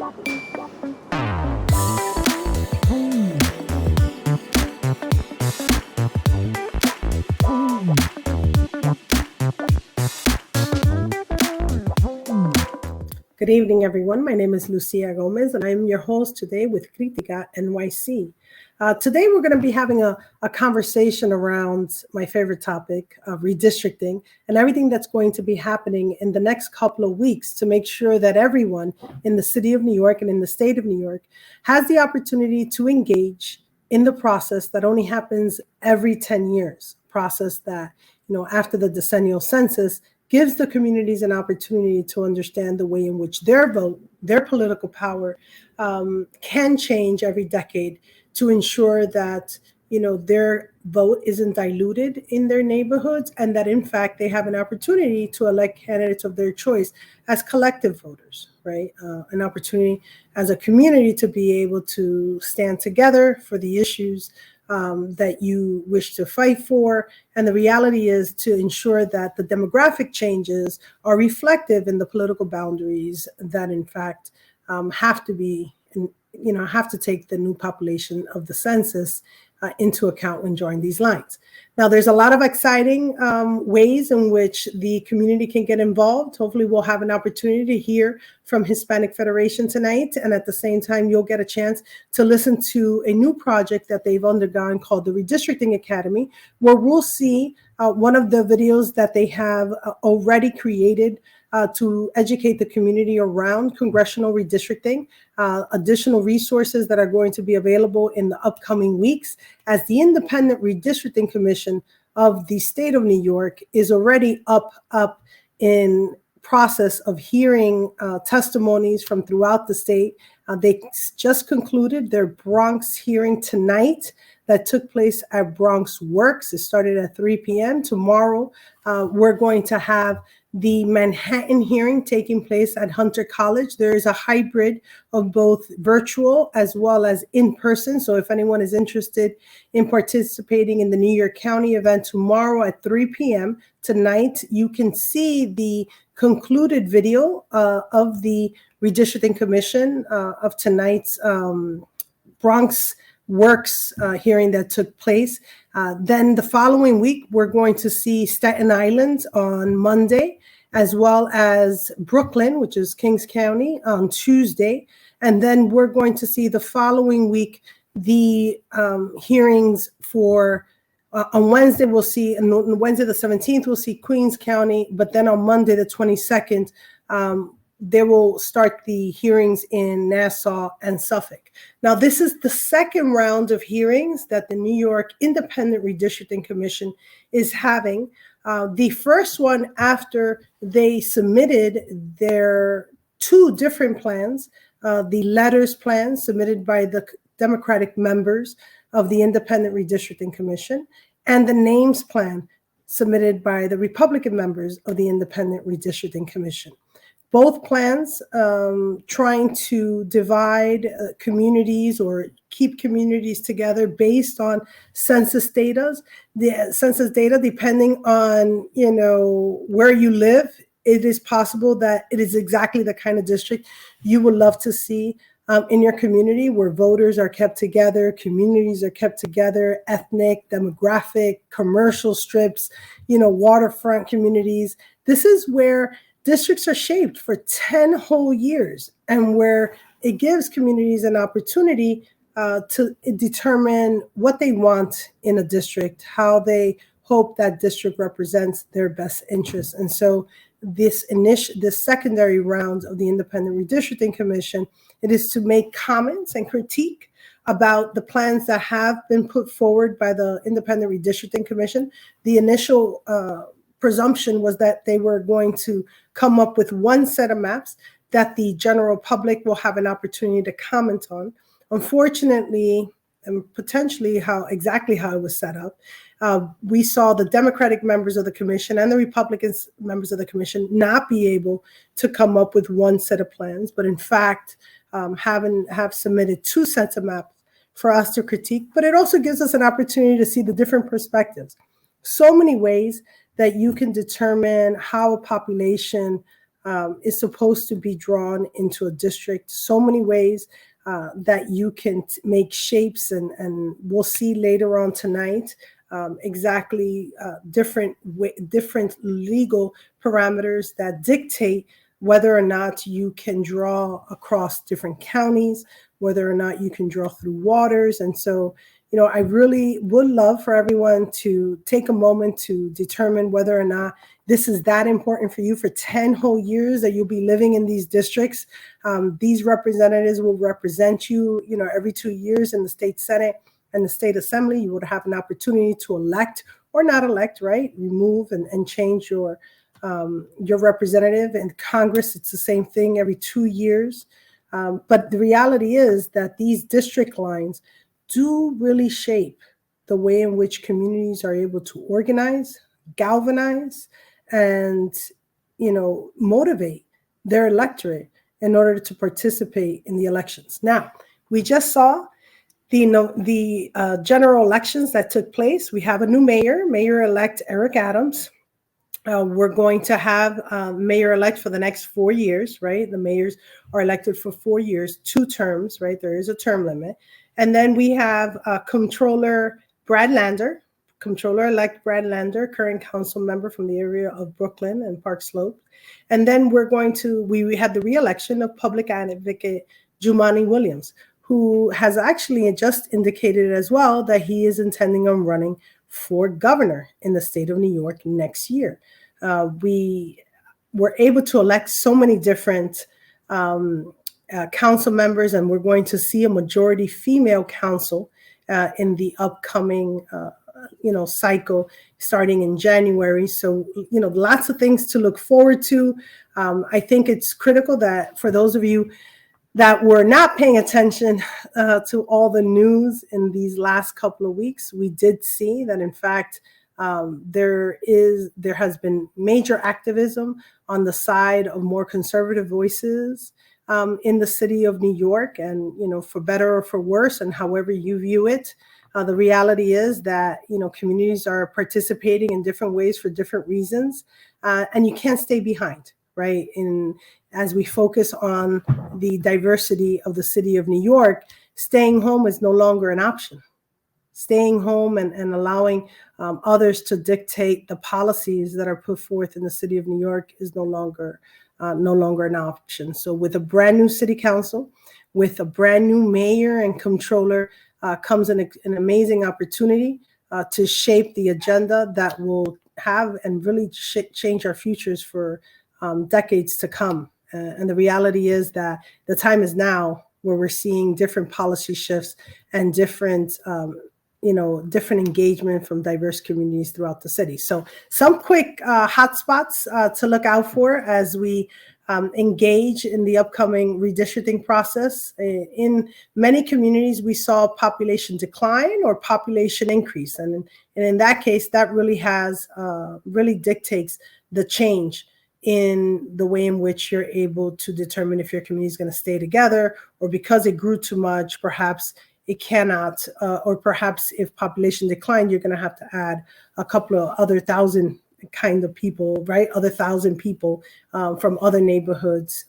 Good evening, everyone. My name is Lucia Gomez, and I'm your host today with Critica NYC. Today, we're going to be having a conversation around my favorite topic of redistricting and everything that's going to be happening in the next couple of weeks to make sure that everyone in the city of New York and in the state of New York has the opportunity to engage in the process that only happens every 10 years, a process that, after the decennial census, gives the communities an opportunity to understand the way in which their vote, their political power can change every decade to ensure that, their vote isn't diluted in their neighborhoods and that, in fact, they have an opportunity to elect candidates of their choice as collective voters, right? An opportunity as a community to be able to stand together for the issues that you wish to fight for. And the reality is to ensure that the demographic changes are reflective in the political boundaries that, in fact, have to be, have to take the new population of the census into account when drawing these lines. Now, there's a lot of exciting ways in which the community can get involved. Hopefully, we'll have an opportunity to hear from Hispanic Federation tonight. And at the same time, you'll get a chance to listen to a new project that they've undergone called the Redistricting Academy, where we'll see one of the videos that they have already created to educate the community around congressional redistricting, additional resources that are going to be available in the upcoming weeks, as the Independent Redistricting Commission of the state of New York is already up in process of hearing testimonies from throughout the state. They just concluded their Bronx hearing tonight that took place at Bronx Works. It started at 3 p.m. Tomorrow, we're going to have the Manhattan hearing taking place at Hunter College. There is a hybrid of both virtual as well as in person. So if anyone is interested in participating in the New York County event tomorrow at 3 p.m. tonight, you can see the concluded video of the Redistricting Commission of tonight's Bronx Works hearing that took place. Then the following week, we're going to see Staten Island on Monday, as well as Brooklyn, which is Kings County, on Tuesday. And then we're going to see the following week the hearings for, on Wednesday, we'll see, on Wednesday the 17th, we'll see Queens County, but then on Monday the 22nd, they will start the hearings in Nassau and Suffolk. Now, this is the second round of hearings that the New York Independent Redistricting Commission is having. The first one after they submitted their two different plans, the letters plan submitted by the Democratic members of the Independent Redistricting Commission, and the names plan submitted by the Republican members of the Independent Redistricting Commission. Both plans trying to divide communities or keep communities together based on census data. The census data, depending on where you live, it is possible that it is exactly the kind of district you would love to see in your community, where voters are kept together, communities are kept together, ethnic, demographic, commercial strips, waterfront communities. This is where districts are shaped for 10 whole years, and where it gives communities an opportunity to determine what they want in a district, how they hope that district represents their best interests. And so this secondary round of the Independent Redistricting Commission, it is to make comments and critique about the plans that have been put forward by the Independent Redistricting Commission. The initial presumption was that they were going to come up with one set of maps that the general public will have an opportunity to comment on. Unfortunately, and potentially how it was set up, we saw the Democratic members of the commission and the Republican members of the commission not be able to come up with one set of plans, but in fact have submitted two sets of maps for us to critique. But it also gives us an opportunity to see the different perspectives. So many ways that you can determine how a population is supposed to be drawn into a district so many ways that you can make shapes, and we'll see later on tonight exactly different legal parameters that dictate whether or not you can draw across different counties, whether or not you can draw through waters. And so, I really would love for everyone to take a moment to determine whether or not this is that important for you for 10 whole years that you'll be living in these districts. These representatives will represent you, every 2 years in the state Senate and the state assembly. You would have an opportunity to elect or not elect, right? Remove and change your representative. In Congress, it's the same thing every 2 years. But the reality is that these district lines do really shape the way in which communities are able to organize, galvanize, and motivate their electorate in order to participate in the elections. Now, we just saw the general elections that took place. We have a new Mayor-elect Eric Adams. We're going to have mayor-elect for the next 4 years, right? The mayors are elected for 4 years, 2 terms, right? There is a term limit. And then we have Comptroller Comptroller-elect Brad Lander, current council member from the area of Brooklyn and Park Slope. And then we had the re-election of public advocate Jumaane Williams, who has actually just indicated as well that he is intending on running for governor in the state of New York next year. We were able to elect so many different council members, and we're going to see a majority female council in the upcoming cycle starting in January. So, lots of things to look forward to. I think it's critical that for those of you that were not paying attention to all the news in these last couple of weeks, we did see that, in fact, there has been major activism on the side of more conservative voices in the city of New York, and for better or for worse, and however you view it. The reality is that communities are participating in different ways for different reasons, and you can't stay behind, right? As we focus on the diversity of the city of New York, staying home is no longer an option. Staying home and allowing others to dictate the policies that are put forth in the city of New York is no longer an option. So with a brand new city council, with a brand new mayor and comptroller, comes an amazing opportunity to shape the agenda that will have and really change our futures for decades to come. And the reality is that the time is now where we're seeing different policy shifts and different engagement from diverse communities throughout the city. So some quick hotspots to look out for as we engage in the upcoming redistricting process. In many communities, we saw population decline or population increase. And in that case, that really dictates the change in the way in which you're able to determine if your community is going to stay together, or because it grew too much, perhaps it cannot, or perhaps if population declined, you're going to have to add a couple of other thousand kind of people, right? Other 1,000 people from other neighborhoods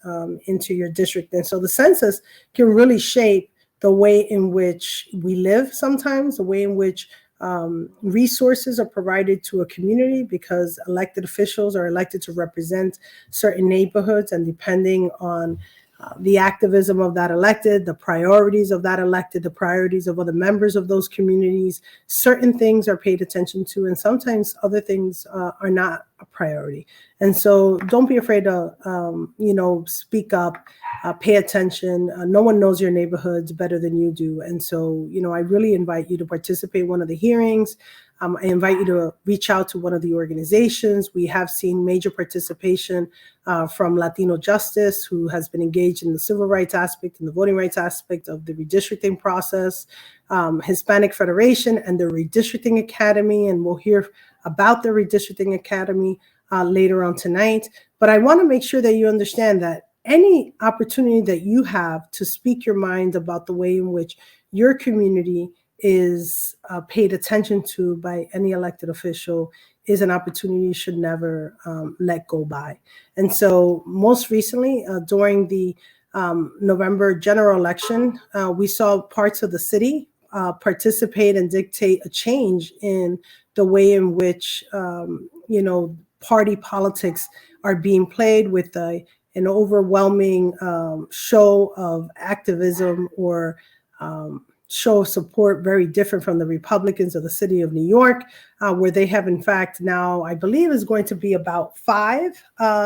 into your district. And so the census can really shape the way in which we live sometimes, the way in which resources are provided to a community, because elected officials are elected to represent certain neighborhoods, and depending on the activism of that elected, the priorities of that elected, the priorities of other members of those communities, certain things are paid attention to, and sometimes other things are not a priority. And so don't be afraid to, speak up, pay attention. No one knows your neighborhoods better than you do. And so, I really invite you to participate in one of the hearings. I invite you to reach out to one of the organizations. We have seen major participation from Latino Justice, who has been engaged in the civil rights aspect and the voting rights aspect of the redistricting process, Hispanic Federation and the Redistricting Academy, and we'll hear about the Redistricting Academy later on tonight. But I want to make sure that you understand that any opportunity that you have to speak your mind about the way in which your community is paid attention to by any elected official is an opportunity you should never let go by. And so most recently, during the November general election, we saw parts of the city participate and dictate a change in the way in which, party politics are being played with an overwhelming show of activism or show of support very different from the Republicans of the city of New York, where they have, in fact, now, I believe is going to be about 5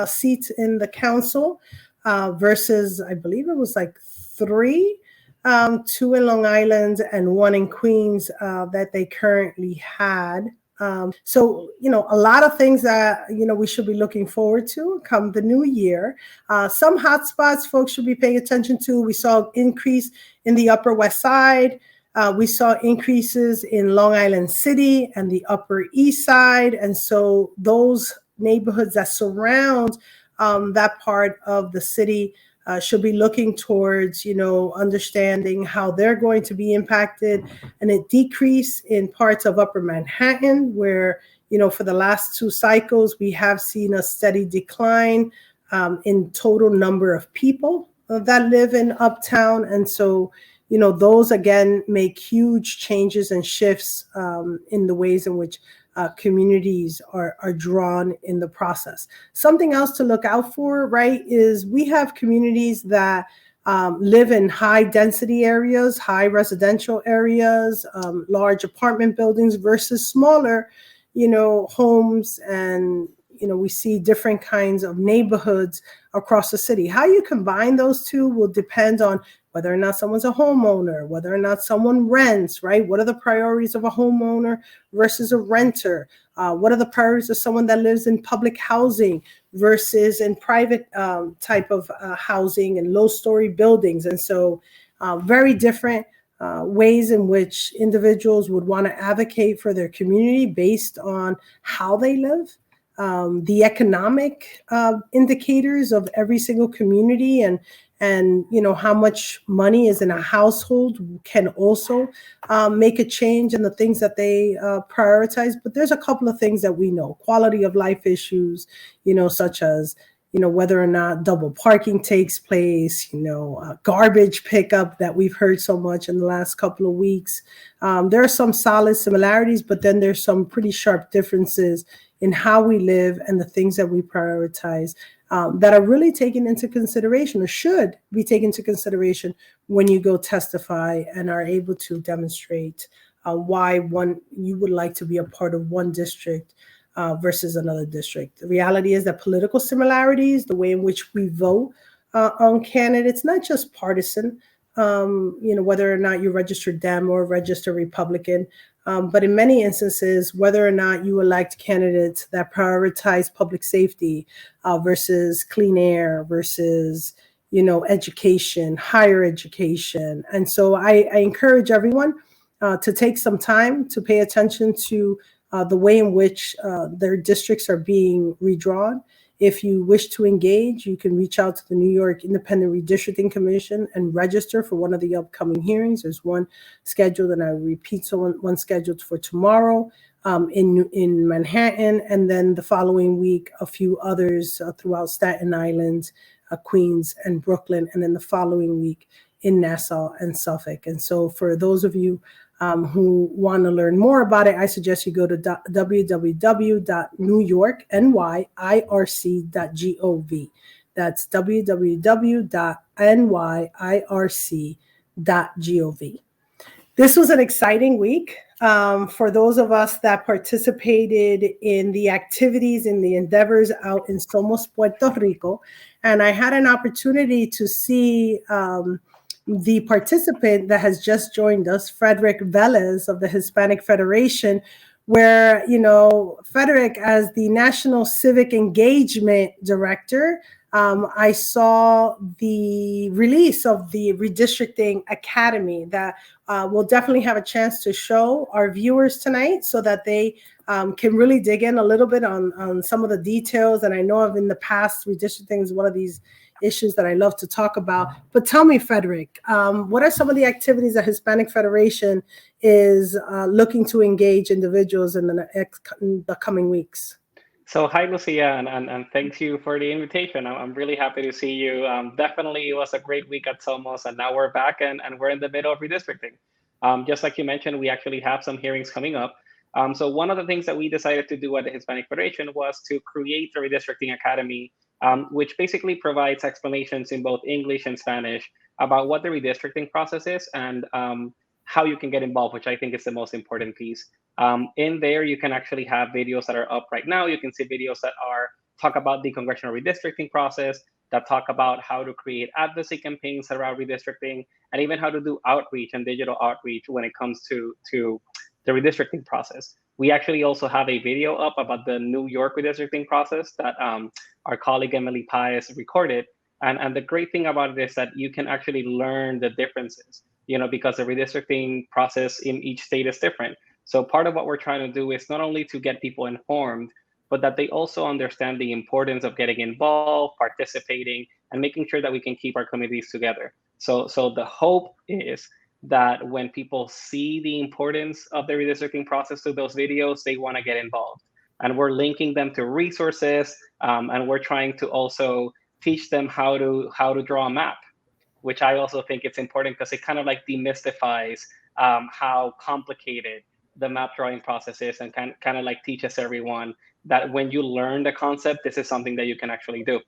seats in the council versus, I believe it was like 3, 2 in Long Island and 1 in Queens that they currently had. So, a lot of things that, we should be looking forward to come the new year. Some hotspots folks should be paying attention to. We saw an increase in the Upper West Side. We saw increases in Long Island City and the Upper East Side. And so those neighborhoods that surround that part of the city should be looking towards, understanding how they're going to be impacted, and a decrease in parts of Upper Manhattan where, for the last 2 cycles, we have seen a steady decline in total number of people that live in Uptown. And so, those again make huge changes and shifts in the ways in which communities are drawn in the process. Something else to look out for, right, is we have communities that live in high density areas, high residential areas, large apartment buildings versus smaller, homes. And, we see different kinds of neighborhoods across the city. How you combine those two will depend on whether or not someone's a homeowner, whether or not someone rents, right? What are the priorities of a homeowner versus a renter? What are the priorities of someone that lives in public housing versus in private type of housing and low-story buildings? And so very different ways in which individuals would want to advocate for their community based on how they live. The economic indicators of every single community and how much money is in a household can also make a change in the things that they prioritize. But there's a couple of things that we know: quality of life issues, such as whether or not double parking takes place, garbage pickup that we've heard so much in the last couple of weeks. There are some solid similarities, but then there's some pretty sharp differences in how we live and the things that we prioritize that are really taken into consideration, or should be taken into consideration, when you go testify and are able to demonstrate why you would like to be a part of one district versus another district. The reality is that political similarities, the way in which we vote on candidates, not just partisan, whether or not you register Dem or register Republican, but in many instances, whether or not you elect candidates that prioritize public safety versus clean air versus, education, higher education. And so I encourage everyone to take some time to pay attention to the way in which their districts are being redrawn. If you wish to engage, you can reach out to the New York Independent Redistricting Commission and register for one of the upcoming hearings. There's one scheduled, and I repeat, so one scheduled for tomorrow in Manhattan, and then the following week, a few others throughout Staten Island, Queens, and Brooklyn, and then the following week in Nassau and Suffolk. And so for those of you who want to learn more about it, I suggest you go to www.newyorknyirc.gov. That's www.nyrc.gov. This was an exciting week for those of us that participated in the activities and the endeavors out in Somos, Puerto Rico. And I had an opportunity to see the participant that has just joined us, Frederick Velez of the Hispanic Federation, where, Frederick, as the National Civic Engagement Director, I saw the release of the Redistricting Academy that we'll definitely have a chance to show our viewers tonight so that they can really dig in a little bit on some of the details. And I know of in the past, redistricting is one of these, issues that I love to talk about. But tell me, Frederick, what are some of the activities that Hispanic Federation is looking to engage individuals in the coming weeks? So hi, Lucia, and thank you for the invitation. I'm really happy to see you. Definitely, it was a great week at Somos, and now we're back and we're in the middle of redistricting. Just like you mentioned, we actually have some hearings coming up. So one of the things that we decided to do at the Hispanic Federation was to create the Redistricting Academy, which basically provides explanations in both English and Spanish about what the redistricting process is and how you can get involved, which I think is the most important piece. In there, you can actually have videos that are up right now. You can see videos that are talk about the congressional redistricting process, that talk about how to create advocacy campaigns around redistricting, and even how to do outreach and digital outreach when it comes to the redistricting process. We actually also have a video up about the New York redistricting process that our colleague Emily Paez recorded. And the great thing about it is that you can actually learn the differences, because the redistricting process in each state is different. So part of what we're trying to do is not only to get people informed, but that they also understand the importance of getting involved, participating, and making sure that we can keep our communities together. So the hope is that when people see the importance of the redistricting process through those videos, they want to get involved. And we're linking them to resources, and we're trying to also teach them how to draw a map, which I also think it's important because it kind of like demystifies how complicated the map drawing process is, and kind of like teaches everyone that when you learn the concept, this is something that you can actually do.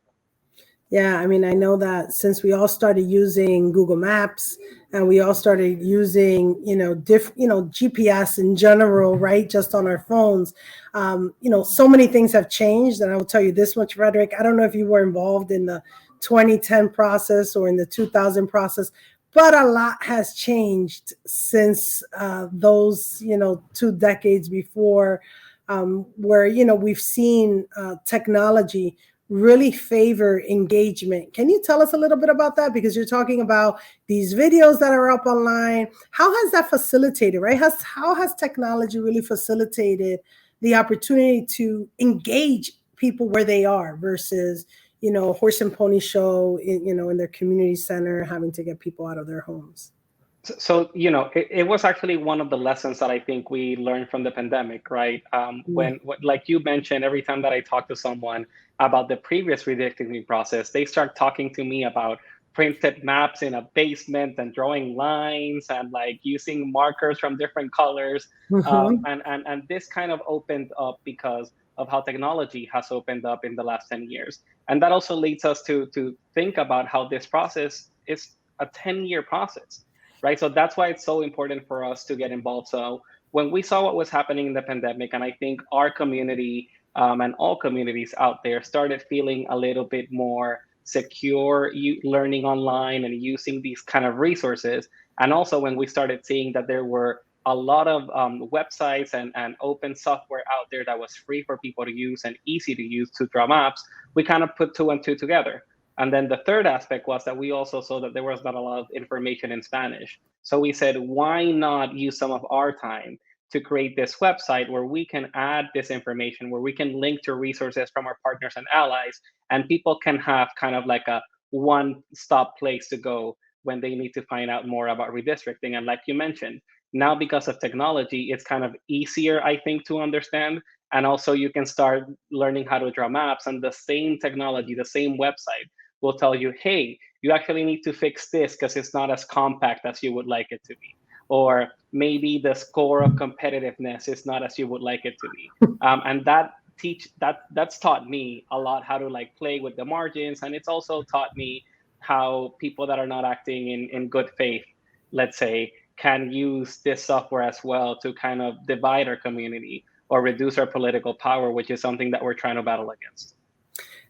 Yeah, I mean, I know that since we all started using Google Maps and we all started using, GPS in general, right, just on our phones, so many things have changed. And I will tell you this much, Frederick, I don't know if you were involved in the 2010 process or in the 2000 process, but a lot has changed since those, 2 decades before, where, we've seen technology really favor engagement. Can you tell us a little bit about that? Because you're talking about these videos that are up online. How has that facilitated, right? How has technology really facilitated the opportunity to engage people where they are versus, horse and pony show, in their community center, having to get people out of their homes? So it was actually one of the lessons that I think we learned from the pandemic, right? When, like you mentioned, every time that I talk to someone about the previous redistricting process, they start talking to me about printed maps in a basement and drawing lines and like using markers from different colors. And this kind of opened up because of how technology has opened up in the last 10 years. And that also leads us to think about how this process is a 10-year process. Right. So that's why it's so important for us to get involved. So when we saw what was happening in the pandemic, and I think our community and all communities out there started feeling a little bit more secure learning online and using these kind of resources. And also when we started seeing that there were a lot of websites and open software out there that was free for people to use and easy to use to draw maps, we kind of put 2 and 2 together. And then the third aspect was that we also saw that there was not a lot of information in Spanish. So we said, why not use some of our time to create this website where we can add this information, where we can link to resources from our partners and allies, and people can have kind of like a one-stop place to go when they need to find out more about redistricting. And like you mentioned, now because of technology, it's kind of easier, I think, to understand. And also you can start learning how to draw maps, and the same technology, the same website will tell you, hey, you actually need to fix this because it's not as compact as you would like it to be. Or maybe the score of competitiveness is not as you would like it to be. And that's taught me a lot how to like play with the margins. And it's also taught me how people that are not acting in good faith, let's say, can use this software as well to kind of divide our community or reduce our political power, which is something that we're trying to battle against.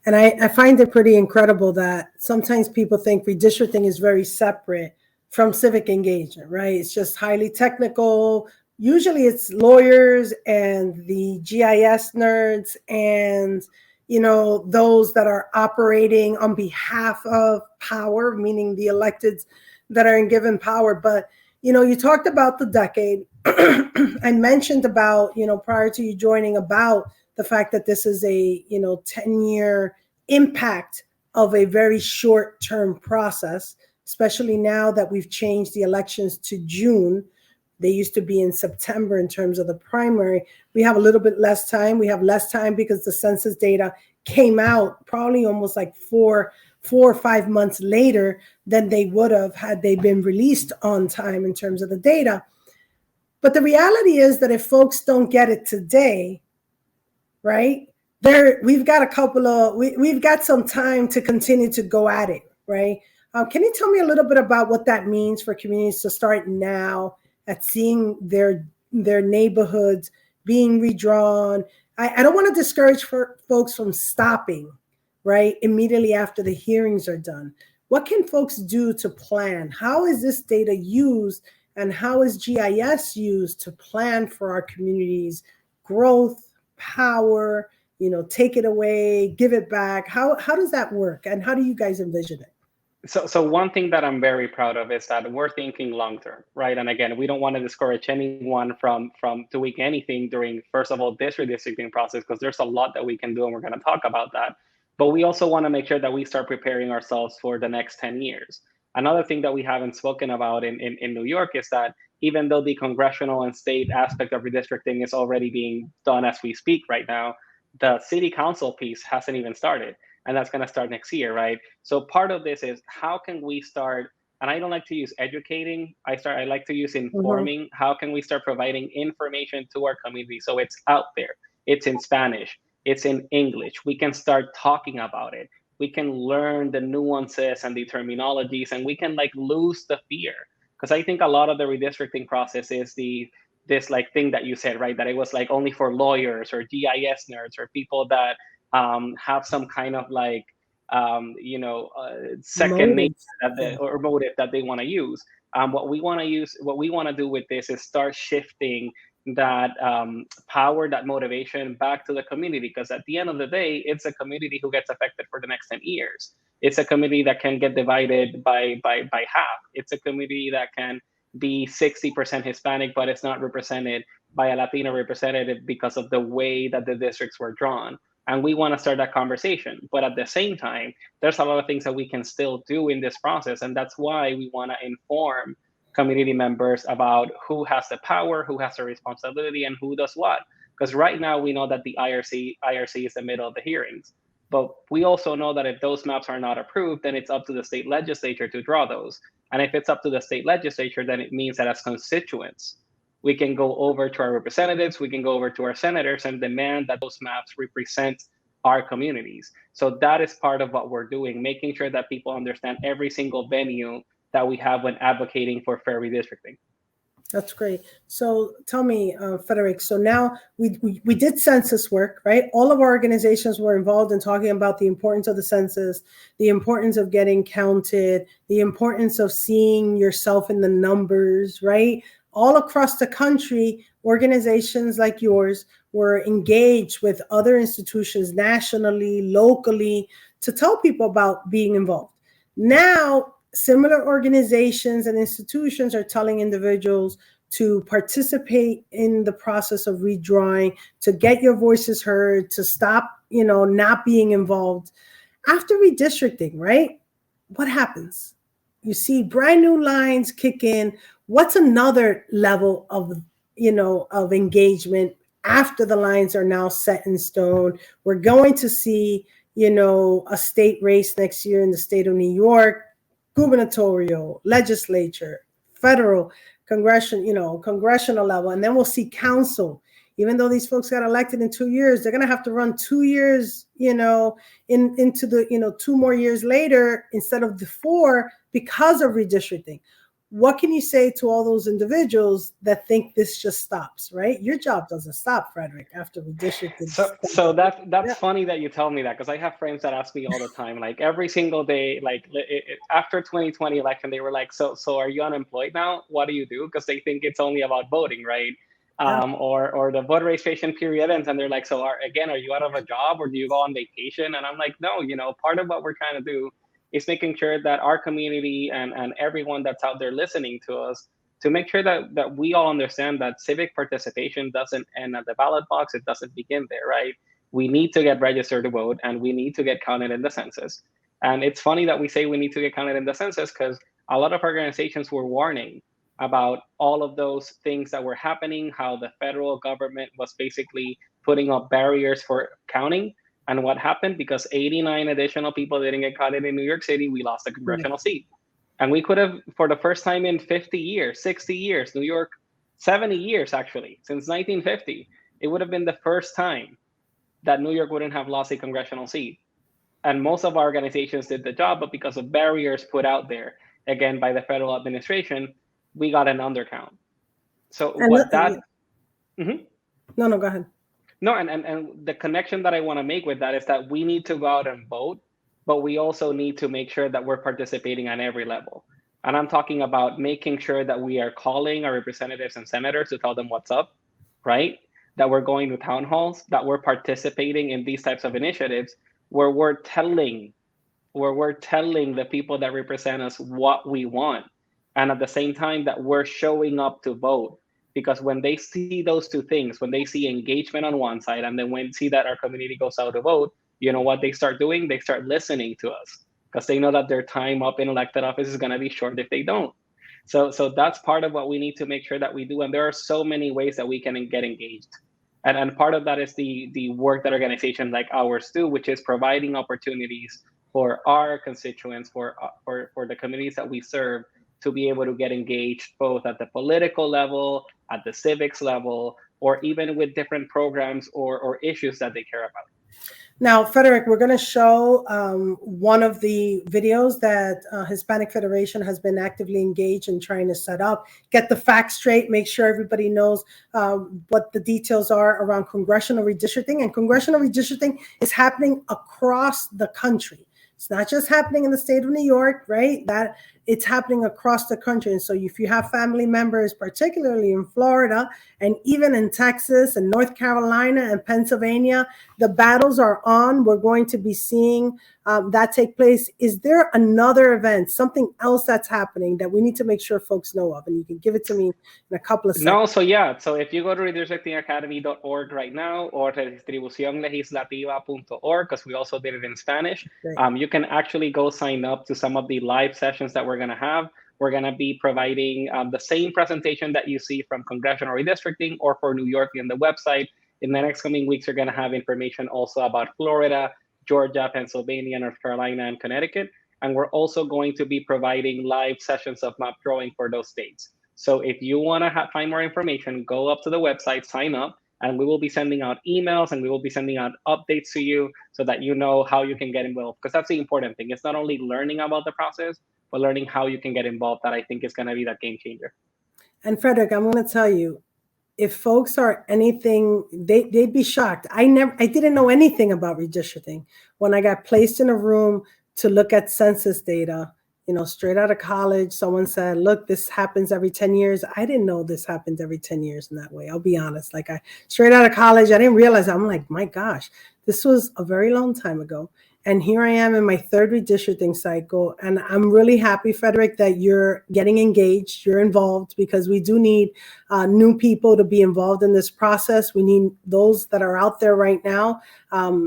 And I find it pretty incredible that sometimes people think redistricting is very separate from civic engagement, right? It's just highly technical. Usually it's lawyers and the GIS nerds and, those that are operating on behalf of power, meaning the electeds that are given power. But, you talked about the decade and mentioned about, prior to you joining, about the fact that this is a 10-year impact of a very short-term process, especially now that we've changed the elections to June. They used to be in September in terms of the primary. We have a little bit less time. We have less time because the census data came out probably almost like four or 5 months later than they would have had they been released on time in terms of the data. But the reality is that if folks don't get it today, right, we've got some time to continue to go at it, right? Can you tell me a little bit about what that means for communities to start now at seeing their neighborhoods being redrawn? I don't want to discourage folks from stopping, right, immediately after the hearings are done. What can folks do to plan? How is this data used, and how is GIS used to plan for our communities' growth, power, take it away, give it back? How does that work, and how do you guys envision it? So one thing that I'm very proud of is that we're thinking long term, right? And again, we don't want to discourage anyone from doing anything during, first of all, this redistricting process, because there's a lot that we can do, and we're going to talk about that. But we also want to make sure that we start preparing ourselves for the next 10 years. Another thing that we haven't spoken about in New York is that even though the congressional and state aspect of redistricting is already being done as we speak right now, the city council piece hasn't even started. And that's going to start next year, right? So part of this is how can we start, and I don't like to use educating, I like to use informing. Mm-hmm. How can we start providing information to our community so it's out there? It's in Spanish, it's in English. We can start talking about it. We can learn the nuances and the terminologies, and we can lose the fear. Because I think a lot of the redistricting process is this thing that you said, right? That it was only for lawyers or GIS nerds or people that have some kind of second nature or motive that they want to use. What we want to do with this is start shifting that power, that motivation back to the community, because at the end of the day, it's a community who gets affected for the next 10 years. It's a community that can get divided by half. It's a community that can be 60% Hispanic, but it's not represented by a Latino representative because of the way that the districts were drawn. And we want to start that conversation. But at the same time, there's a lot of things that we can still do in this process. And that's why we want to inform community members about who has the power, who has the responsibility, and who does what. Because right now we know that the IRC is the middle of the hearings. But we also know that if those maps are not approved, then it's up to the state legislature to draw those. And if it's up to the state legislature, then it means that as constituents, we can go over to our representatives, we can go over to our senators and demand that those maps represent our communities. So that is part of what we're doing, making sure that people understand every single venue that we have when advocating for fair redistricting. That's great. So tell me, Frederick, so now we did census work, right? All of our organizations were involved in talking about the importance of the census, the importance of getting counted, the importance of seeing yourself in the numbers, right? All across the country, organizations like yours were engaged with other institutions nationally, locally, to tell people about being involved. Now, similar organizations and institutions are telling individuals to participate in the process of redrawing, to get your voices heard, to stop, not being involved. After redistricting, right? What happens? You see brand new lines kick in. What's another level of, of engagement after the lines are now set in stone? We're going to see, a state race next year in the state of New York, gubernatorial, legislature, federal, congressional level, and then we'll see council. Even though these folks got elected in 2 years, they're going to have to run 2 years, into the, 2 more years later instead of the 4 because of redistricting. What can you say to all those individuals that think this just stops, right? Your job doesn't stop, Frederick, after redistricting. So that's funny that you tell me that, because I have friends that ask me all the time, every single day, after 2020 election, they were like, so are you unemployed now? What do you do? Because they think it's only about voting, right? Or the voter registration period ends and they're like, so are you out of a job or do you go on vacation? And I'm like, no, part of what we're trying to do is making sure that our community and everyone that's out there listening to us, to make sure that we all understand that civic participation doesn't end at the ballot box. It doesn't begin there, right? We need to get registered to vote and we need to get counted in the census. And it's funny that we say we need to get counted in the census because a lot of organizations were warning about all of those things that were happening, how the federal government was basically putting up barriers for counting. And what happened, because 89 additional people didn't get counted in New York City, we lost a congressional seat. And we could have, for the first time in 50 years, 60 years, New York, 70 years actually, since 1950, it would have been the first time that New York wouldn't have lost a congressional seat. And most of our organizations did the job, but because of barriers put out there, again, by the federal administration, we got an undercount. So And what that, no, go ahead. No, and the connection that I want to make with that is that we need to go out and vote, but we also need to make sure that we're participating on every level. And I'm talking about making sure that we are calling our representatives and senators to tell them what's up, right? That we're going to town halls, that we're participating in these types of initiatives where we're telling the people that represent us what we want. And at the same time that we're showing up to vote. Because when they see those two things, when they see engagement on one side, and then when they see that our community goes out to vote, you know what they start doing? They start listening to us because they know that their time up in elected office is going to be short if they don't. So that's part of what we need to make sure that we do. And there are so many ways that we can get engaged. And part of that is the work that organizations like ours do, which is providing opportunities for our constituents, for the communities that we serve, to be able to get engaged both at the political level, at the civics level, or even with different programs or issues that they care about. Now, Frederick, we're going to show one of the videos that Hispanic Federation has been actively engaged in trying to set up, get the facts straight, make sure everybody knows what the details are around congressional redistricting. And congressional redistricting is happening across the country. It's not just happening in the state of New York, right? That it's happening across the country. And so if you have family members, particularly in Florida and even in Texas and North Carolina and Pennsylvania, the battles are on. We're going to be seeing that take place. Is there another event, something else that's happening that we need to make sure folks know of? And you can give it to me in a couple of seconds. No, so yeah. So if you go to redistrictingacademy.org right now, or redistribucionlegislativa.org, because we also did it in Spanish, you can actually go sign up to some of the live sessions that we're going to have. We're going to be providing the same presentation that you see from Congressional Redistricting or for New York in the website. In the next coming weeks, you're going to have information also about Florida, Georgia, Pennsylvania, North Carolina, and Connecticut. And we're also going to be providing live sessions of map drawing for those states. So if you want to find more information, go up to the website, sign up, and we will be sending out emails and we will be sending out updates to you so that you know how you can get involved. Because that's the important thing. It's not only learning about the process, but learning how you can get involved. That I think is going to be that game changer. And Frederick, I'm going to tell you, if folks are anything, they'd be shocked. I didn't know anything about redistricting. When I got placed in a room to look at census data, straight out of college, someone said, look, this happens every 10 years. I didn't know this happened every 10 years in that way. I'll be honest. Straight out of college, I didn't realize. I'm like, my gosh, this was a very long time ago. And here I am in my third redistricting cycle. And I'm really happy, Frederick, that you're getting engaged, you're involved, because we do need new people to be involved in this process. We need those that are out there right now.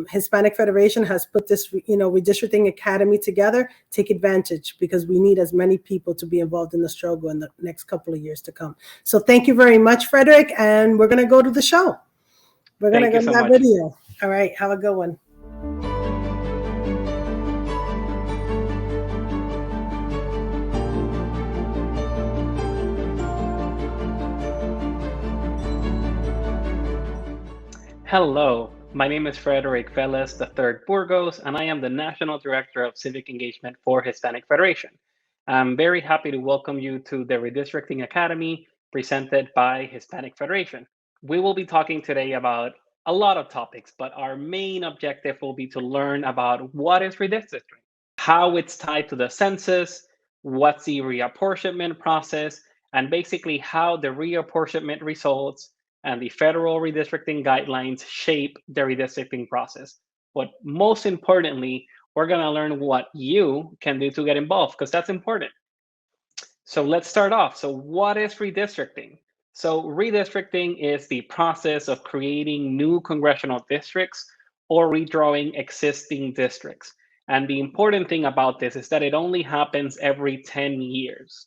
Hispanic Federation has put this, Redistricting Academy together. Take advantage, because we need as many people to be involved in the struggle in the next couple of years to come. So thank you very much, Frederick. And we're going to go to the show. We're going to go to that video. All right. Have a good one. Hello, my name is Frederick Velez III Burgos, and I am the National Director of Civic Engagement for Hispanic Federation. I'm very happy to welcome you to the Redistricting Academy presented by Hispanic Federation. We will be talking today about a lot of topics, but our main objective will be to learn about what is redistricting, how it's tied to the census, what's the reapportionment process, and basically how the reapportionment results and the federal redistricting guidelines shape the redistricting process. But most importantly, we're going to learn what you can do to get involved, because that's important. So let's start off. So what is redistricting? So redistricting is the process of creating new congressional districts or redrawing existing districts. And the important thing about this is that it only happens every 10 years.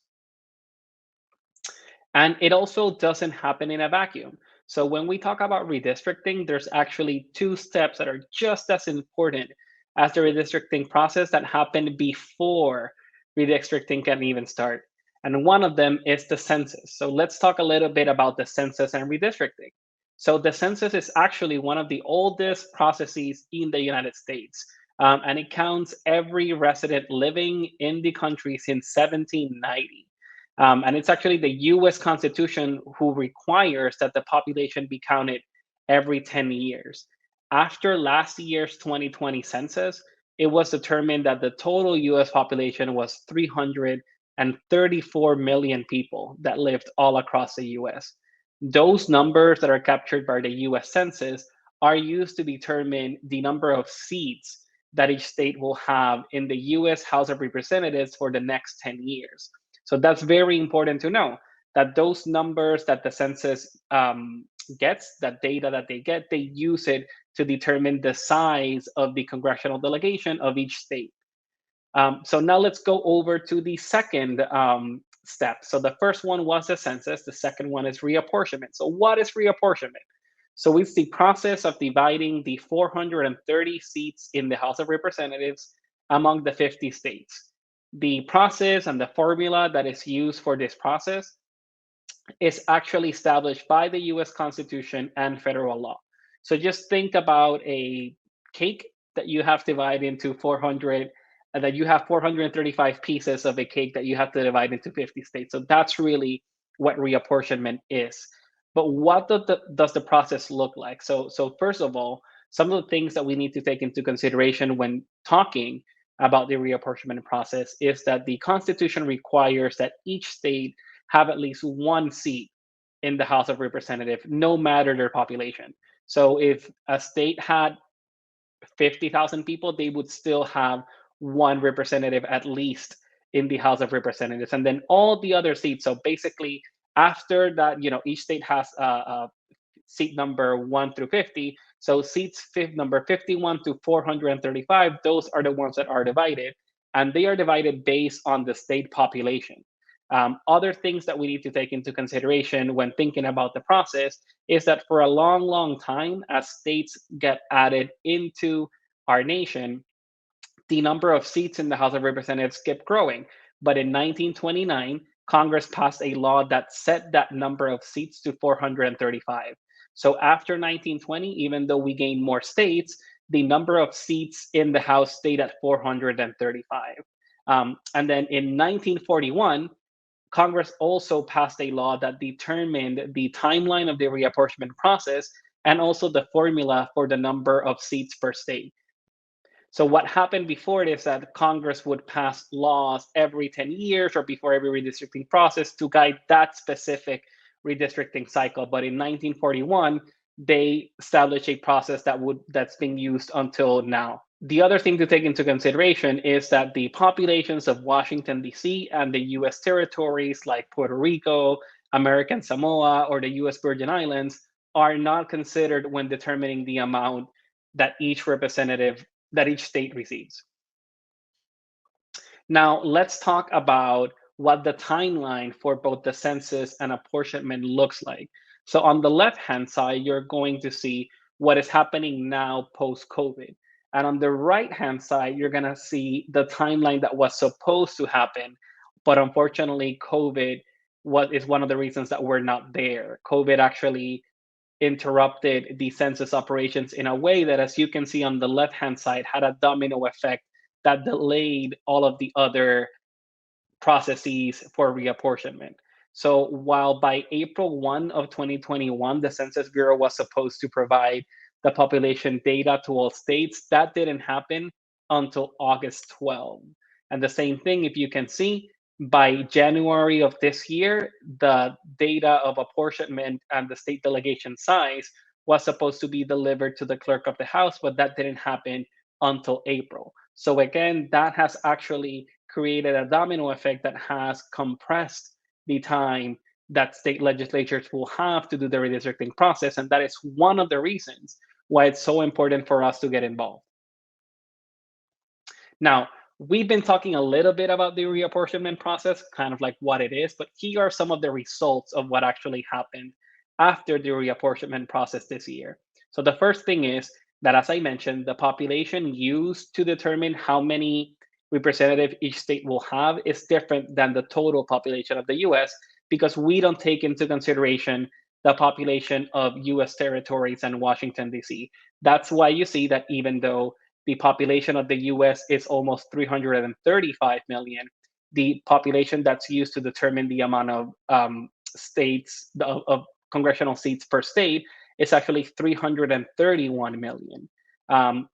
And it also doesn't happen in a vacuum. So when we talk about redistricting, there's actually two steps that are just as important as the redistricting process that happen before redistricting can even start. And one of them is the census. So let's talk a little bit about the census and redistricting. So the census is actually one of the oldest processes in the United States. And it counts every resident living in the country since 1790. And it's actually the US Constitution who requires that the population be counted every 10 years. After last year's 2020 census, it was determined that the total US population was 334 million people that lived all across the US. Those numbers that are captured by the US Census are used to determine the number of seats that each state will have in the US House of Representatives for the next 10 years. So that's very important to know that those numbers that the census gets, that data that they get, they use it to determine the size of the congressional delegation of each state. So now let's go over to the second step. So the first one was the census. The second one is reapportionment. So what is reapportionment? So it's the process of dividing the 430 seats in the House of Representatives among the 50 states. The process and the formula that is used for this process is actually established by the US Constitution and federal law. So just think about a cake that you have to divide into 400, that you have 435 pieces of a cake that you have to divide into 50 states. So that's really what reapportionment is. But what does the process look like? So first of all, some of the things that we need to take into consideration when talking about the reapportionment process is that the Constitution requires that each state have at least one seat in the House of Representatives, no matter their population. So if a state had 50,000 people, they would still have one representative at least in the House of Representatives. And then all the other seats, so basically after that, each state has a seat number 1 through 50. So seats number 51 to 435, those are the ones that are divided. And they are divided based on the state population. Other things that we need to take into consideration when thinking about the process is that for a long, long time, as states get added into our nation, the number of seats in the House of Representatives kept growing. But in 1929, Congress passed a law that set that number of seats to 435. So after 1920, even though we gained more states, the number of seats in the House stayed at 435. And then in 1941, Congress also passed a law that determined the timeline of the reapportionment process and also the formula for the number of seats per state. So what happened before it is that Congress would pass laws every 10 years or before every redistricting process to guide that specific redistricting cycle. But in 1941, they established a process that's being used until now. The other thing to take into consideration is that the populations of Washington, D.C. and the U.S. territories like Puerto Rico, American Samoa, or the U.S. Virgin Islands are not considered when determining the amount that each state receives. Now, let's talk about what the timeline for both the census and apportionment looks like. So on the left-hand side, you're going to see what is happening now post-COVID. And on the right-hand side, you're going to see the timeline that was supposed to happen. But unfortunately, COVID is one of the reasons that we're not there. COVID actually interrupted the census operations in a way that, as you can see on the left-hand side, had a domino effect that delayed all of the other processes for reapportionment. So while by April 1 of 2021, the Census Bureau was supposed to provide the population data to all states, that didn't happen until August 12. And the same thing, if you can see, by January of this year, the data of apportionment and the state delegation size was supposed to be delivered to the clerk of the House, but that didn't happen until April. So again, that has actually created a domino effect that has compressed the time that state legislatures will have to do the redistricting process. And that is one of the reasons why it's so important for us to get involved. Now, we've been talking a little bit about the reapportionment process, kind of like what it is, but here are some of the results of what actually happened after the reapportionment process this year. So the first thing is that, as I mentioned, the population used to determine how many representatives each state will have is different than the total population of the US because we don't take into consideration the population of US territories and Washington, D.C. That's why you see that even though the population of the US is almost 335 million, the population that's used to determine the amount of states, of congressional seats per state, is actually 331 million. Um,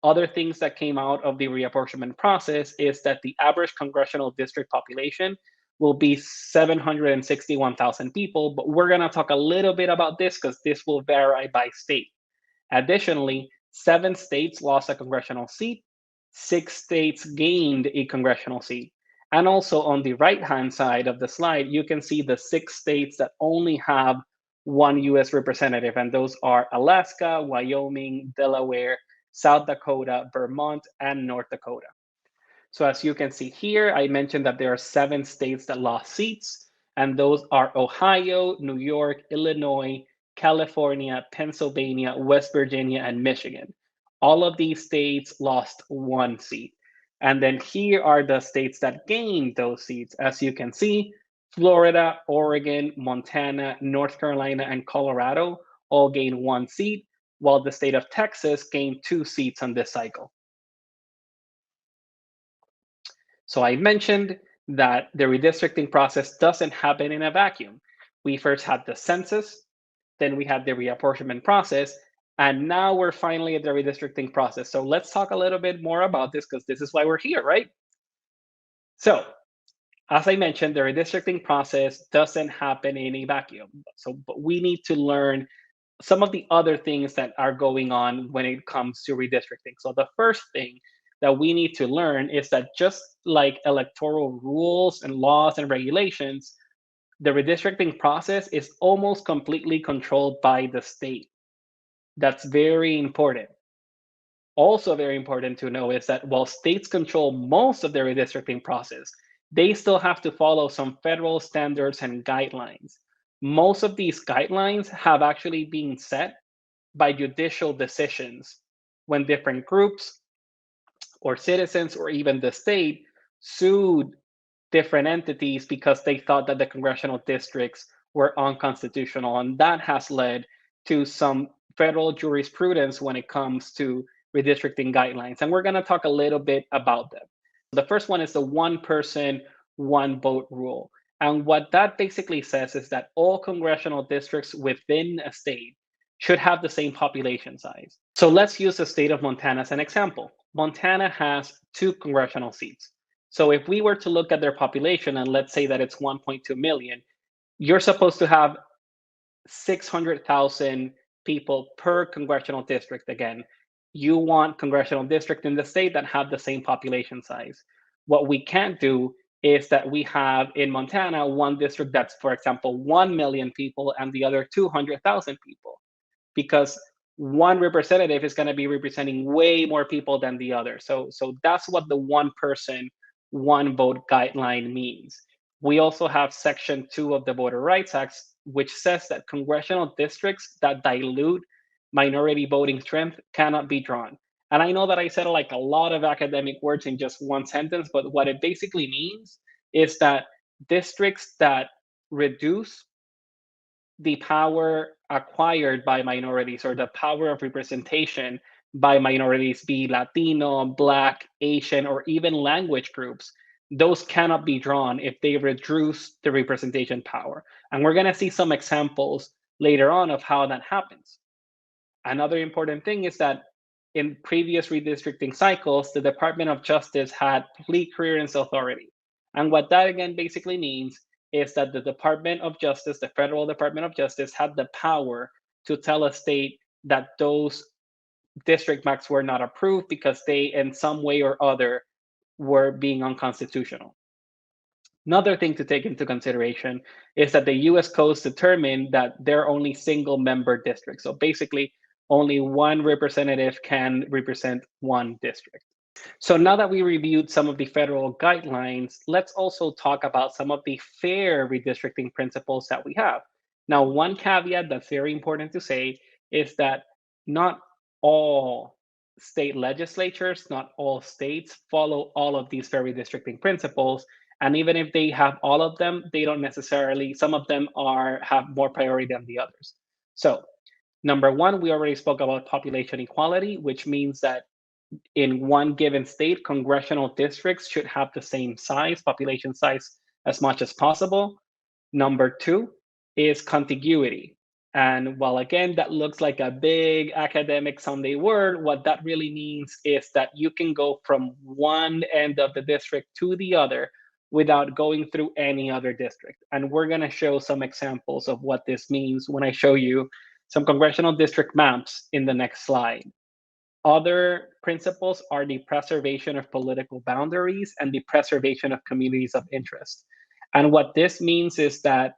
Other things that came out of the reapportionment process is that the average congressional district population will be 761,000 people, but we're going to talk a little bit about this because this will vary by state. Additionally, 7 states lost a congressional seat, 6 states gained a congressional seat. And also on the right-hand side of the slide, you can see the 6 states that only have one US representative, and those are Alaska, Wyoming, Delaware, South Dakota, Vermont, and North Dakota. So as you can see here, I mentioned that there are 7 states that lost seats, and those are Ohio, New York, Illinois, California, Pennsylvania, West Virginia, and Michigan. All of these states lost 1 seat. And then here are the states that gained those seats. As you can see, Florida, Oregon, Montana, North Carolina, and Colorado all gained 1 seat, while the state of Texas gained 2 seats on this cycle. So I mentioned that the redistricting process doesn't happen in a vacuum. We first had the census, then we had the reapportionment process, and now we're finally at the redistricting process. So let's talk a little bit more about this because this is why we're here, right? So as I mentioned, the redistricting process doesn't happen in a vacuum. But we need to learn some of the other things that are going on when it comes to redistricting. So the first thing that we need to learn is that just like electoral rules and laws and regulations, the redistricting process is almost completely controlled by the state. That's very important. Also very important to know is that while states control most of the redistricting process, they still have to follow some federal standards and guidelines. Most of these guidelines have actually been set by judicial decisions when different groups or citizens or even the state sued different entities because they thought that the congressional districts were unconstitutional. And that has led to some federal jurisprudence when it comes to redistricting guidelines. And we're going to talk a little bit about them. The first one is the one person, one vote rule. And what that basically says is that all congressional districts within a state should have the same population size. So let's use the state of Montana as an example. Montana has 2 congressional seats. So if we were to look at their population and let's say that it's 1.2 million, you're supposed to have 600,000 people per congressional district. Again, you want congressional district in the state that have the same population size. What we can't do is that we have in Montana one district that's, for example, 1 million people and the other 200,000 people, because one representative is going to be representing way more people than the other. So that's what the one person, one vote guideline means. We also have Section 2 of the Voter Rights Act, which says that congressional districts that dilute minority voting strength cannot be drawn. And I know that I said like a lot of academic words in just one sentence, but what it basically means is that districts that reduce the power acquired by minorities or the power of representation by minorities, be Latino, Black, Asian, or even language groups, those cannot be drawn if they reduce the representation power. And we're going to see some examples later on of how that happens. Another important thing is that in previous redistricting cycles, the Department of Justice had plea clearance authority. And what that again basically means is that the Department of Justice, the federal Department of Justice, had the power to tell a state that those district maps were not approved because they, in some way or other, were being unconstitutional. Another thing to take into consideration is that the US codes determine that they're only single member districts. So basically, only one representative can represent one district. So now that we reviewed some of the federal guidelines, let's also talk about some of the fair redistricting principles that we have. Now, one caveat that's very important to say is that not all state legislatures, not all states follow all of these fair redistricting principles. And even if they have all of them, they don't necessarily, some of them have more priority than the others. So number one, we already spoke about population equality, which means that in one given state, congressional districts should have the same size, population size, as much as possible. Number two is contiguity. And while again, that looks like a big academic Sunday word, what that really means is that you can go from one end of the district to the other without going through any other district. And we're going to show some examples of what this means when I show you some congressional district maps in the next slide. Other principles are the preservation of political boundaries and the preservation of communities of interest. And what this means is that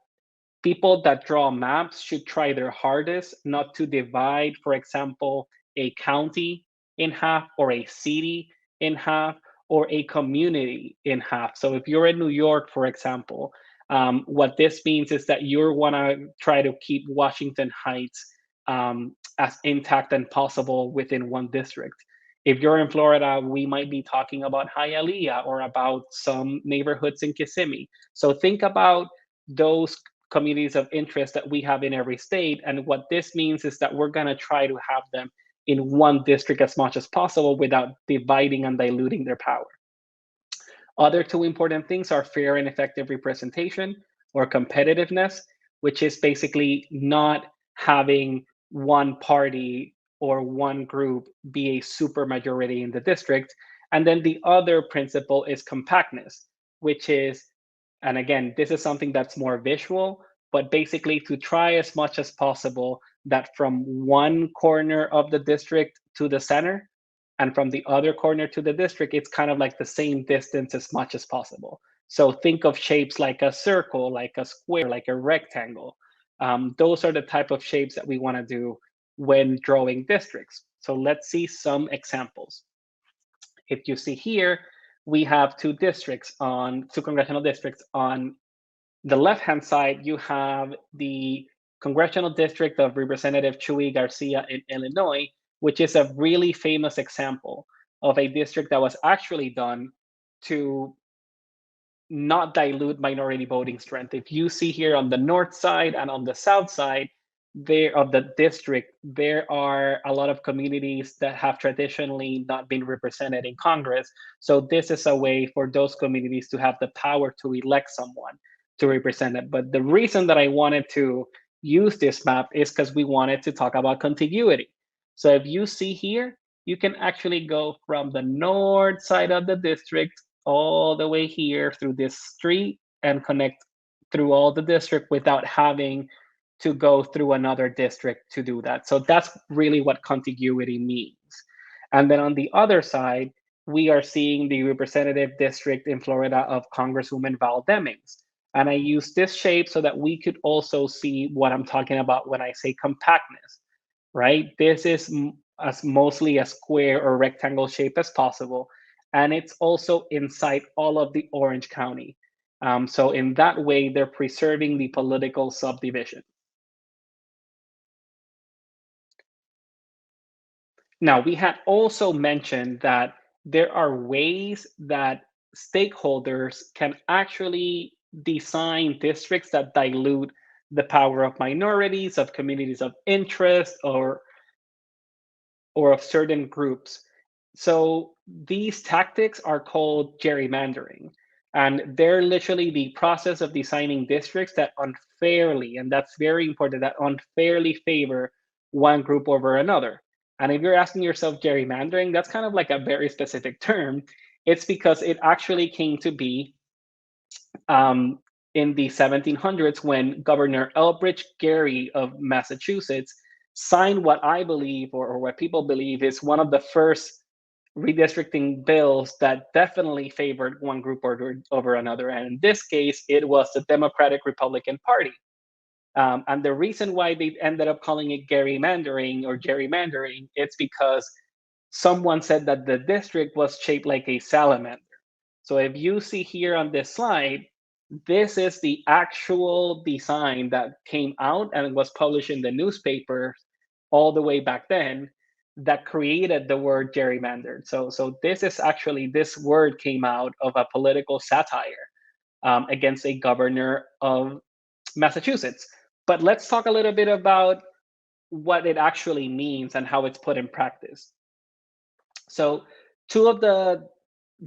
people that draw maps should try their hardest not to divide, for example, a county in half or a city in half or a community in half. So if you're in New York, for example, what this means is that you want to try to keep Washington Heights as intact and possible within one district. If you're in Florida, we might be talking about Hialeah or about some neighborhoods in Kissimmee. So think about those communities of interest that we have in every state. And what this means is that we're going to try to have them in one district as much as possible without dividing and diluting their power. Other two important things are fair and effective representation or competitiveness, which is basically not having one party or one group be a super majority in the district. And then the other principle is compactness, which is, and again, this is something that's more visual, but basically to try as much as possible that from one corner of the district to the center and from the other corner to the district, it's kind of like the same distance as much as possible. So think of shapes like a circle, like a square, like a rectangle. Those are the type of shapes that we want to do when drawing districts. So let's see some examples. If you see here, we have two congressional districts. On the left-hand side, you have the congressional district of Representative Chuy Garcia in Illinois, which is a really famous example of a district that was actually done to not dilute minority voting strength. If you see here on the north side and on the south side of the district, there are a lot of communities that have traditionally not been represented in Congress. So this is a way for those communities to have the power to elect someone to represent it. But the reason that I wanted to use this map is because we wanted to talk about contiguity. So if you see here, you can actually go from the north side of the district all the way here through this street and connect through all the district without having to go through another district to do that. So that's really what contiguity means. And then on the other side, we are seeing the representative district in Florida of Congresswoman Val Demings. And I use this shape so that we could also see what I'm talking about when I say compactness, right? This is mostly a square or rectangle shape as possible. And it's also inside all of the Orange County. So in that way, they're preserving the political subdivision. Now, we had also mentioned that there are ways that stakeholders can actually design districts that dilute the power of minorities, of communities of interest, or of certain groups. So these tactics are called gerrymandering. And they're literally the process of designing districts that unfairly, and that's very important, that unfairly favor one group over another. And if you're asking yourself gerrymandering, that's kind of like a very specific term. It's because it actually came to be in the 1700s when Governor Elbridge Gerry of Massachusetts signed what I believe, or what people believe, is one of the first redistricting bills that definitely favored one group over another. And in this case, it was the Democratic Republican Party. And the reason why they ended up calling it gerrymandering, it's because someone said that the district was shaped like a salamander. So if you see here on this slide, this is the actual design that came out and was published in the newspaper all the way back then that created the word gerrymandered. So this is actually, this word came out of a political satire against a governor of Massachusetts. But let's talk a little bit about what it actually means and how it's put in practice. So two of the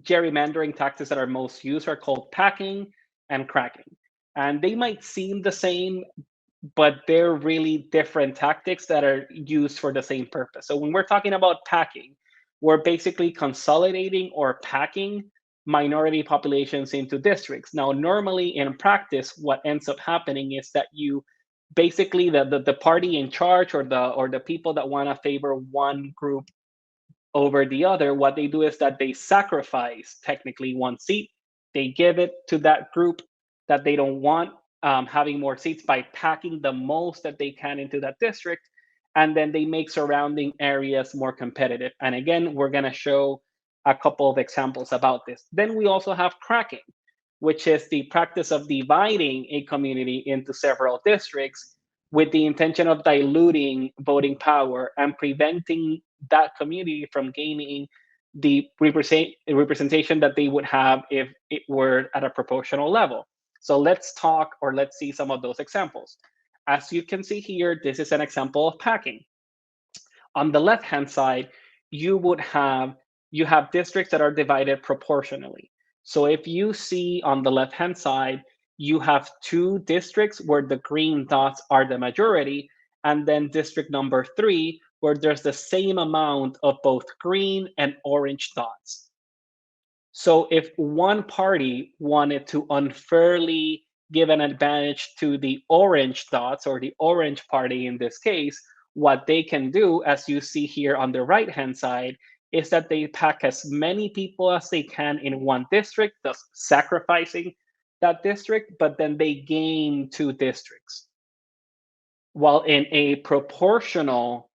gerrymandering tactics that are most used are called packing and cracking. And they might seem the same, but they're really different tactics that are used for the same purpose. So when we're talking about packing, we're basically consolidating or packing minority populations into districts. Now, normally in practice, what ends up happening is that you basically the party in charge or the people that want to favor one group over the other, what they do is that they sacrifice technically one seat. They give it to that group that they don't want having more seats by packing the most that they can into that district. And then they make surrounding areas more competitive. And again, we're going to show a couple of examples about this. Then we also have cracking, which is the practice of dividing a community into several districts with the intention of diluting voting power and preventing that community from gaining the representation that they would have if it were at a proportional level. So let's talk, or let's see some of those examples. As you can see here, this is an example of packing. On the left-hand side, you have districts that are divided proportionally. So if you see on the left-hand side, you have two districts where the green dots are the majority, and then district number 3, where there's the same amount of both green and orange dots. So if one party wanted to unfairly give an advantage to the orange dots, or the orange party in this case, what they can do, as you see here on the right-hand side, is that they pack as many people as they can in one district, thus sacrificing that district, but then they gain 2 districts. While in a proportional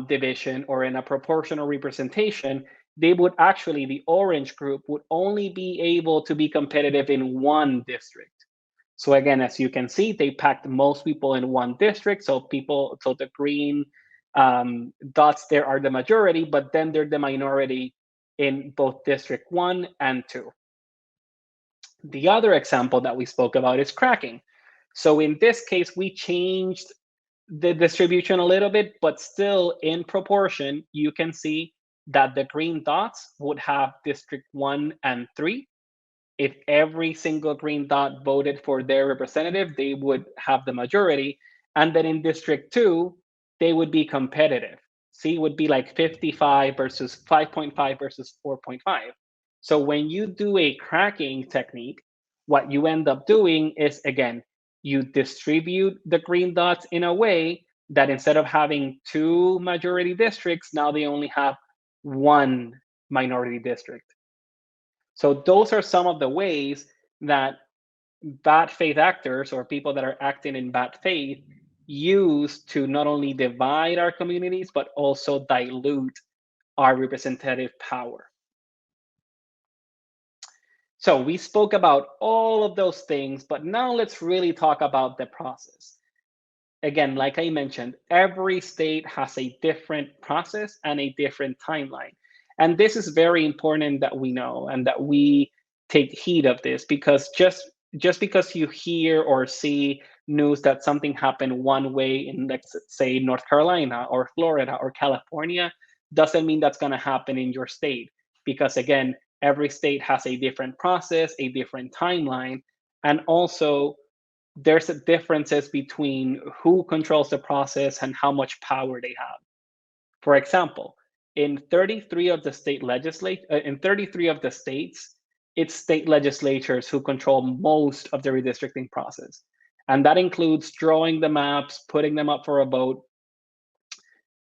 division or in a proportional representation, they would actually, the orange group would only be able to be competitive in one district. So again, as you can see, they packed most people in one district. So the green dots there are the majority, but then they're the minority in both District 1 and 2. The other example that we spoke about is cracking. So in this case, we changed the distribution a little bit, but still in proportion, you can see that the green dots would have District 1 and 3. If every single green dot voted for their representative, they would have the majority. And then in District 2, they would be competitive. See, it would be like 55 versus 5.5 versus 4.5. So when you do a cracking technique, what you end up doing is, again, you distribute the green dots in a way that instead of having 2 majority districts, now they only have 1 minority district. So those are some of the ways that bad faith actors, or people that are acting in bad faith, use to not only divide our communities, but also dilute our representative power. So we spoke about all of those things, but now let's really talk about the process. Again, like I mentioned, every state has a different process and a different timeline. And this is very important that we know and that we take heed of this, because just because you hear or see news that something happened one way in, let's say, North Carolina or Florida or California, doesn't mean that's going to happen in your state. Because again, every state has a different process, a different timeline, and also there's differences between who controls the process and how much power they have. For example, in 33 of the states, it's state legislatures who control most of the redistricting process. And that includes drawing the maps, putting them up for a vote,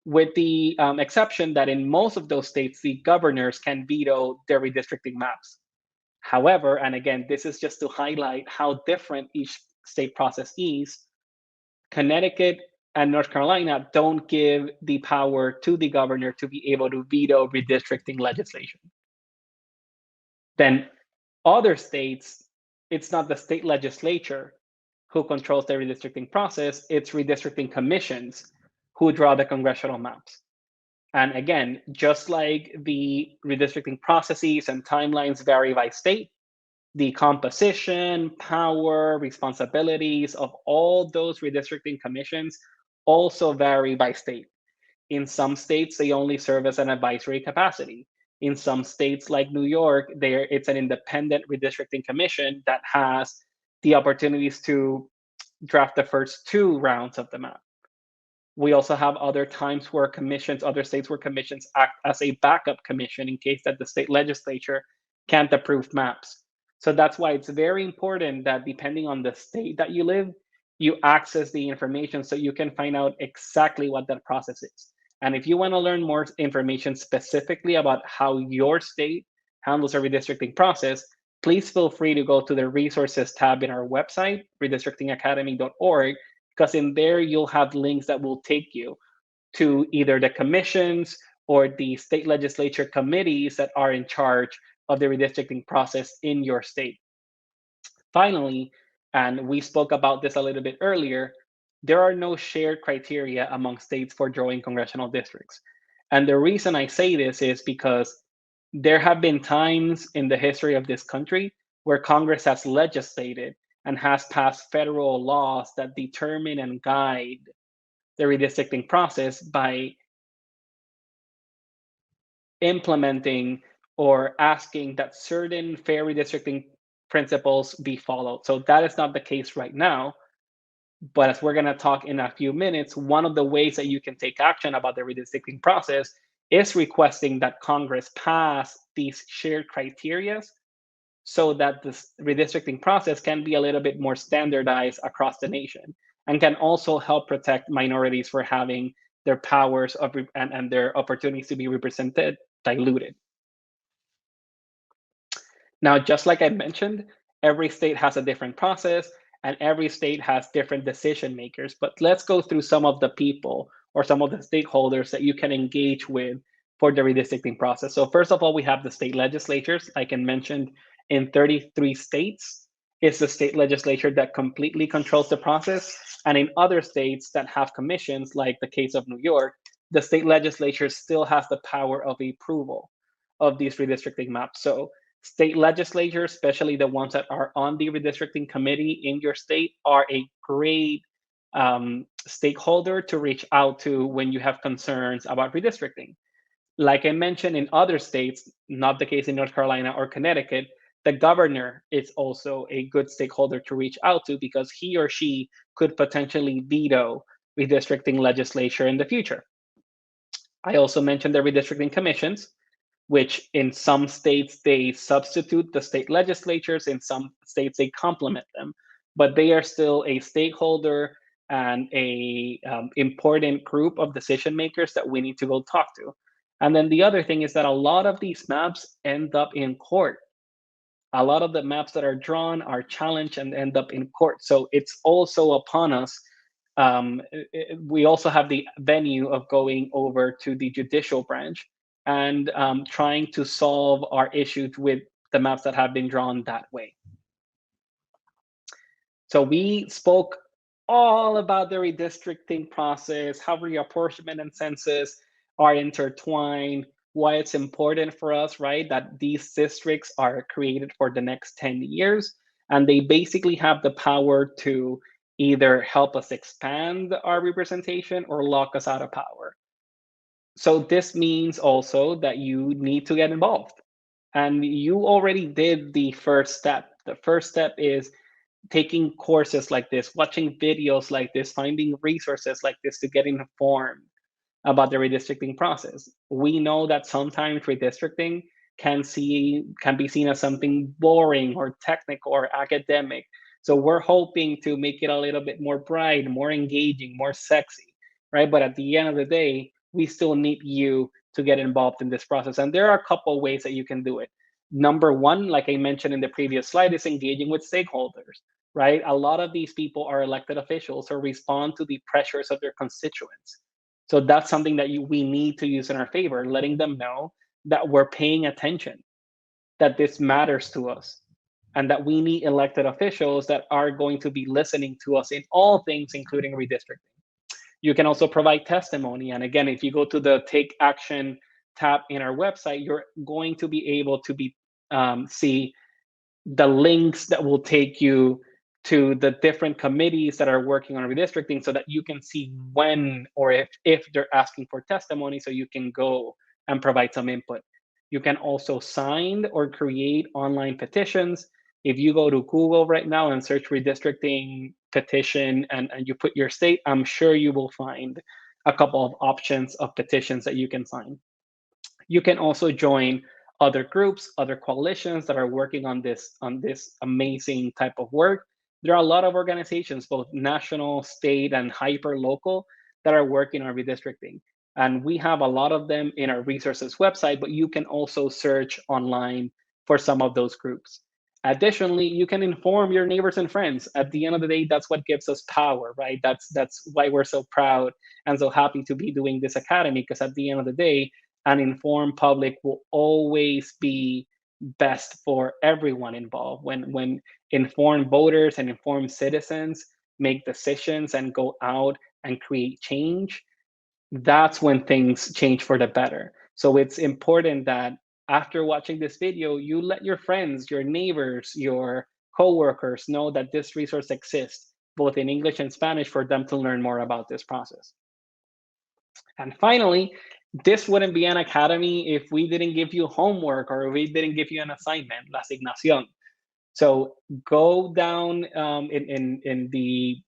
with the exception that in most of those states, the governors can veto their redistricting maps. However, and again, this is just to highlight how different each state process is, Connecticut and North Carolina don't give the power to the governor to be able to veto redistricting legislation. Then other states, it's not the state legislature who controls the redistricting process, it's redistricting commissions who draw the congressional maps. And again, just like the redistricting processes and timelines vary by state, the composition, power, responsibilities of all those redistricting commissions also vary by state. In some states, they only serve as an advisory capacity. In some states, like New York, it's an independent redistricting commission that has the opportunities to draft the first 2 rounds of the map. We also have other times where other states where commissions act as a backup commission in case that the state legislature can't approve maps. So that's why it's very important that depending on the state that you live, you access the information so you can find out exactly what that process is. And if you want to learn more information specifically about how your state handles a redistricting process, please feel free to go to the resources tab in our website, redistrictingacademy.org, because in there you'll have links that will take you to either the commissions or the state legislature committees that are in charge of the redistricting process in your state. Finally, and we spoke about this a little bit earlier, there are no shared criteria among states for drawing congressional districts. And the reason I say this is because there have been times in the history of this country where Congress has legislated and has passed federal laws that determine and guide the redistricting process by implementing or asking that certain fair redistricting principles be followed. So that is not the case right now. But as we're going to talk in a few minutes, one of the ways that you can take action about the redistricting process is requesting that Congress pass these shared criteria so that this redistricting process can be a little bit more standardized across the nation and can also help protect minorities for having their powers and their opportunities to be represented diluted. Now, just like I mentioned, every state has a different process and every state has different decision makers, but let's go through some of the people or some of the stakeholders that you can engage with for the redistricting process. So first of all, we have the state legislatures. Like I mentioned, in 33 states, it's the state legislature that completely controls the process. And in other states that have commissions, like the case of New York, the state legislature still has the power of approval of these redistricting maps. So state legislatures, especially the ones that are on the redistricting committee in your state, are a great stakeholder to reach out to when you have concerns about redistricting. Like I mentioned, in other states, not the case in North Carolina or Connecticut, the governor is also a good stakeholder to reach out to because he or she could potentially veto redistricting legislation in the future. I also mentioned the redistricting commissions, which in some states they substitute the state legislatures, in some states they complement them, but they are still a stakeholder and a important group of decision makers that we need to go talk to. And then the other thing is that a lot of these maps end up in court. A lot of the maps that are drawn are challenged and end up in court. So it's also upon us. We also have the venue of going over to the judicial branch and trying to solve our issues with the maps that have been drawn that way. So we spoke all about the redistricting process, how reapportionment and census are intertwined, why it's important for us, right? That these districts are created for the next 10 years, and they basically have the power to either help us expand our representation or lock us out of power. So this means also that you need to get involved. And you already did the first step. The first step is taking courses like this, watching videos like this, finding resources like this to get informed about the redistricting process. We know that sometimes redistricting can be seen as something boring or technical or academic. So we're hoping to make it a little bit more bright, more engaging, more sexy, right? But at the end of the day, we still need you to get involved in this process. And there are a couple ways that you can do it. Number one, like I mentioned in the previous slide, is engaging with stakeholders. right? A lot of these people are elected officials who respond to the pressures of their constituents. So that's something that we need to use in our favor, letting them know that we're paying attention, that this matters to us, and that we need elected officials that are going to be listening to us in all things, including redistricting. You can also provide testimony. And again, if you go to the Take Action tab in our website, you're going to be able to see the links that will take you to the different committees that are working on redistricting, so that you can see when or if they're asking for testimony, so you can go and provide some input. You can also sign or create online petitions. If you go to Google right now and search redistricting petition and you put your state, I'm sure you will find a couple of options of petitions that you can sign. You can also join other groups, other coalitions that are working on this amazing type of work. There are a lot of organizations, both national, state, and hyper local, that are working on redistricting. And we have a lot of them in our resources website, but you can also search online for some of those groups. Additionally, you can inform your neighbors and friends. At the end of the day, that's what gives us power, right? That's why we're so proud and so happy to be doing this academy, because at the end of the day, an informed public will always be best for everyone involved. When informed voters and informed citizens make decisions and go out and create change, that's when things change for the better. So it's important that after watching this video, you let your friends, your neighbors, your coworkers know that this resource exists, both in English and Spanish, for them to learn more about this process. And finally, this wouldn't be an academy if we didn't give you homework or if we didn't give you an assignment, la asignación. So go down in the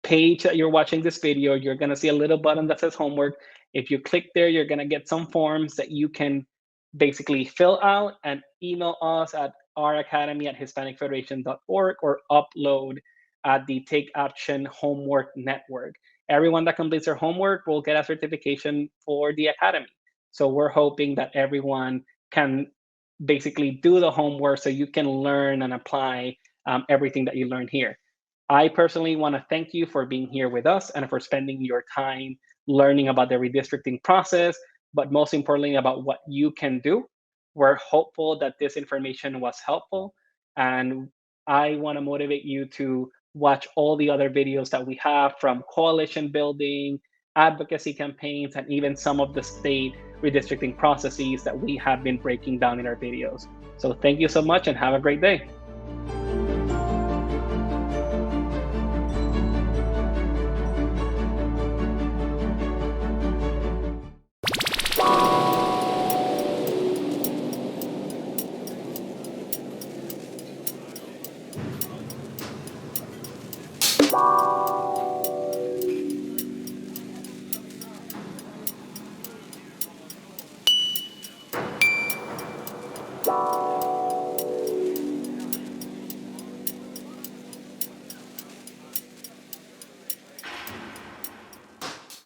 page that you're watching this video, you're going to see a little button that says homework. If you click there, you're going to get some forms that you can basically fill out and email us at ouracademy@hispanicfederation.org or upload at the Take Action Homework Network. Everyone that completes their homework will get a certification for the academy. So we're hoping that everyone can basically do the homework so you can learn and apply everything that you learn here. I personally want to thank you for being here with us and for spending your time learning about the redistricting process, but most importantly about what you can do. We're hopeful that this information was helpful, and I want to motivate you to watch all the other videos that we have, from coalition building, advocacy campaigns, and even some of the state redistricting processes that we have been breaking down in our videos. So thank you so much and have a great day.